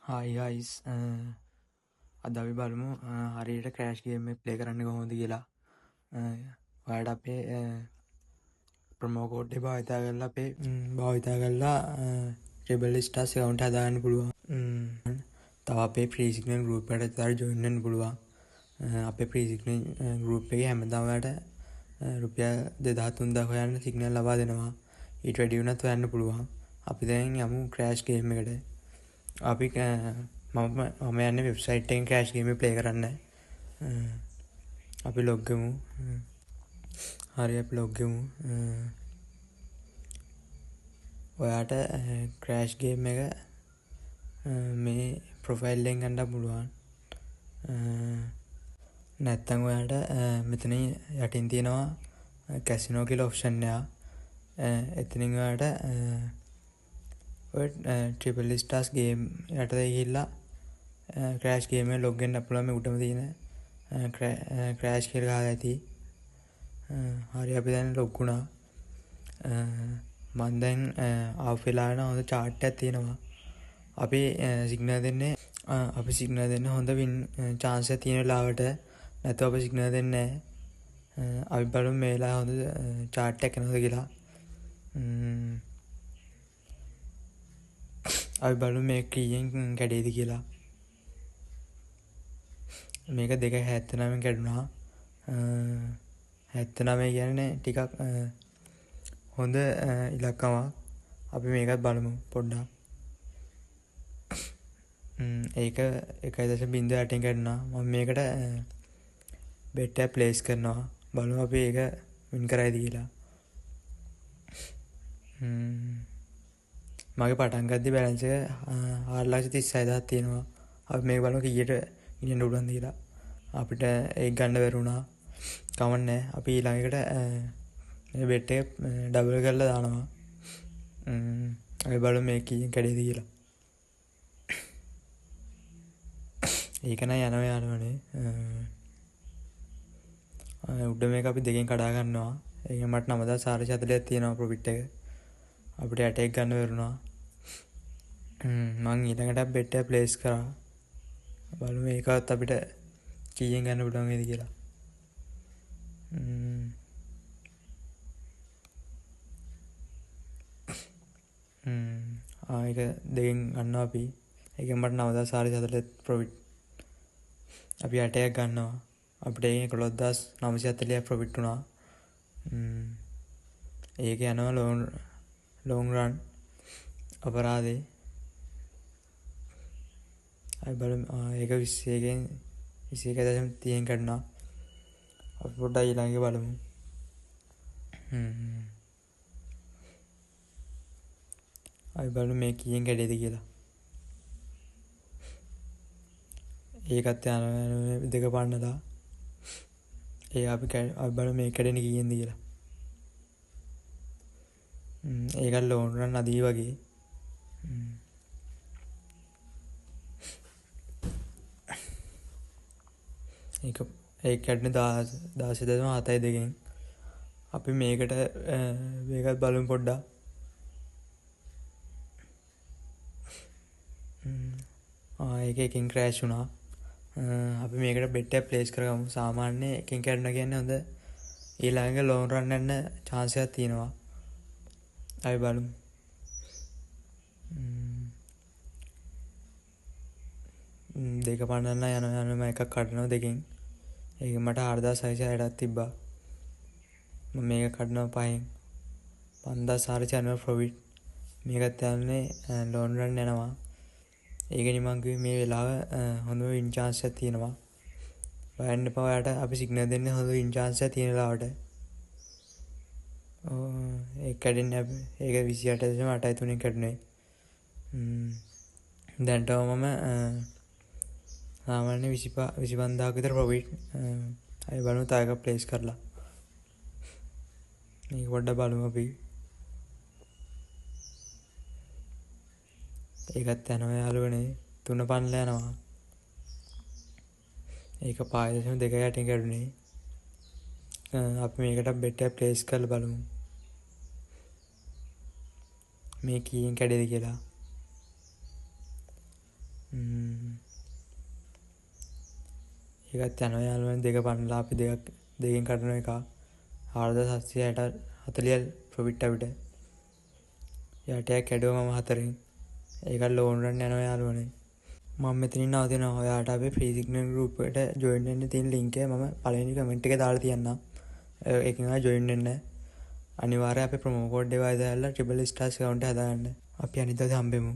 Hi guys, අද අපි බලමු හරියට ක්‍රෑෂ් ගේම් එක ප්ලේ කරන්න කොහොමද කියලා. ඔයාලට අපේ ප්‍රොමෝ කෝඩ් එක භාවිතා කරලා ට්‍රිබල් ස්ටාර්ස් account හදාගන්න පුළුවන්. තව අපේ ප්‍රී සිග්නල් ගෲප් එකට ජොයින් වෙන්න පුළුවන්. අපේ ප්‍රී සිග්නල් ගෲප් එකේ හැමදාම ඔයාලට රුපියල් 2000-3000 හොයන්න සිග්නල් ලබා දෙනවා. ඊට වැඩි වුණත් හොයන්න පුළුවන්. අපි දැන් යමු ක්‍රෑෂ් ගේම් එකට. අපි මම යන්නේ වෙබ්සයිට් එකෙන් ක්‍රෑෂ් ගේම් එක ප්ලේ කරන්න. අපි ලොග් වෙමු. හරි අපි ලොග් වෙමු. ඔයාට ක්‍රෑෂ් ගේම් එක මේ ප්‍රොෆයිල් එකෙන් ගන්න පුළුවන්. නැත්තම් ඔයාට මෙතන යටින් තියෙනවා කැසිනෝ කියලා ඔප්ෂන් එක. එතනින් ඔයාට ට්‍රිපල් ස්ටාර්ස් ගේම් යටතේ ගිහිල්ලා ක්‍රෑෂ් ගේම් එක ලොග් වෙන්න පුළුවන්. මේ උඩම තියෙන ක්‍රෑෂ් කියලා ගහලා ඇති. හරි අපි දැන් ලොග් වුණා. මම දැන් ආෆ් වෙලා යන හොඳ chart එකක් තියෙනවා. අපි සිග්නල් දෙන්නේ හොඳ වින් chance එක තියෙන වෙලාවට. නැත්නම් අපි සිග්නල් දෙන්නේ නැහැ. අපි බලමු මේ වෙලාව හොඳ chart එකක් එනවද කියලා. අපි බලමු මේ කීයෙන් කැඩේද කියලා. මේක 2.79 කැඩුනා. 79 කියන්නේ ටිකක් හොඳ ඉලක්කමක්. අපි මේකත් බලමු පොඩ්ඩක්. ඒක 1.08 කැඩුනා. මම මේකට bet එක ප්ලේස් කරනවා. බලමු අපි ඒක වින් කරයිද කියලා. මගේ පටන් ගද්දි බැලන්ස් එක 4,36,000 තියෙනවා. අපි මේක බලමු කීයට ඉන්න උඩන්ද කියලා. අපිට ඒක ගන්න බැරුණා. කමන්නේ. අපි ඊළඟ එකට මේ bet එක ඩබල් කරලා දානවා. අපි බලමු මේ කීයෙන් කැඩේද කියලා. ඒක නම් යනවනේ. උඩ මේක අපි දෙකෙන් කඩා ගන්නවා. ඒක මට 9,440ක් තියෙනවා ප්‍රොෆිට් එක. අපිට ඇටැක් ගන්න බැරුණා. මම ඊළඟට bet එක ප්ලේස් කරා. බලමු මේකත් අපිට කීයෙන් ගන්න පුළුවන් වේද කියලා. ඒක දෙකෙන් ගන්නවා අපි. ඒකෙන් මට 9,440 ප්‍රොෆිට්. අපි ඇටැක් ගන්නවා. අපිට 11,940ක් ප්‍රොෆිට් වුණා. ඒක යනවා long run අපරාධේ. අපි බලමු ඒක 21.30 කඩනවා. අපි පොඩ්ඩක් ඊළඟට බලමු. අපි බලමු මේ කීයෙන් කැඩේද කියලා. ඒකත් යනවා දෙක පන්නලා. අපි බලමු මේ කැඩෙන්නේ කීයෙන්ද කියලා. ඒකත් long run අදී වගේ. ඒක කැඩෙන 16.72 අපි මේකට මේකත් බලමු පොඩ්ඩක්. ඒක එකකින් ක්‍රෑෂ් වුණා. අපි මේකට bet එක ප්ලේස් කරගමු. සාමාන්‍ය එකකින් කැඩුණා කියන්නේ හොඳ ඊළඟ long run යන්න chance එකක් තියෙනවා. අපි බලමු. දෙක පන්නන්න යනවා එකක් කඩනවා දෙකෙන්. ඒක මට 4,660ක් තිබ්බා. මම මේක කඩනවා 5න්. 5,490 ප්‍රොෆිට්. මේකත් යන්නේ long run යනවා. ඒකනි මම කිව්වේ මේ වෙලාව හොඳ වින් chance එකක් තියෙනවා. බලන්න එපා ඔයාලට අපි සිග්නල් දෙන්නේ හොඳ වින් chance එකක් තියෙන වෙලාවට. ඒක කැඩෙන්නේ ඒක 28.83 කැඩුනේ. දැන් තව මම සාමාන්‍ය 25,000ක් විතර ප්‍රොෆිට්. අය බලමු තව එකක් ප්ලේස් කරලා. මේක පොඩ්ඩක් බලමු අපි. ඒකත් යනවා යාළුවනේ 3 පන්ලා යනවා. ඒක 5.2 කැඩුනේ. අපි මේකට bet එක ප්ලේස් කරලා බලමු. මේ කීයෙන් කැඩේද කියලා. ඒකත් යනවා යාළුවනේ 2 පන්නලා අපි දෙකෙන් කඩන එක 4740 ප්‍රොෆිට් අපිට. යටයක් කැඩුවා මම 4න්. ඒකත් ලෝන් රන් යනවා යාළුවනේ. මම මෙතනින් නවතිනවා. ඔයාට අපේ ෆ්‍රී සිග්නල් ගෲප් එකට ජොයින් වෙන්න තියෙන ලින්ක් එක මම පළවෙනි කමෙන්ට් එකේ දාලා තියන්නම්. ඒකෙන් ආ ජොයින් වෙන්න. අනිවාර්යයෙන් අපේ ප්‍රොමෝ කෝඩ් එක දාලා ට්‍රිපල් ස්ටාර්ස් account එක හදාගන්න. අපි අනිත් දවසේ හම්බෙමු.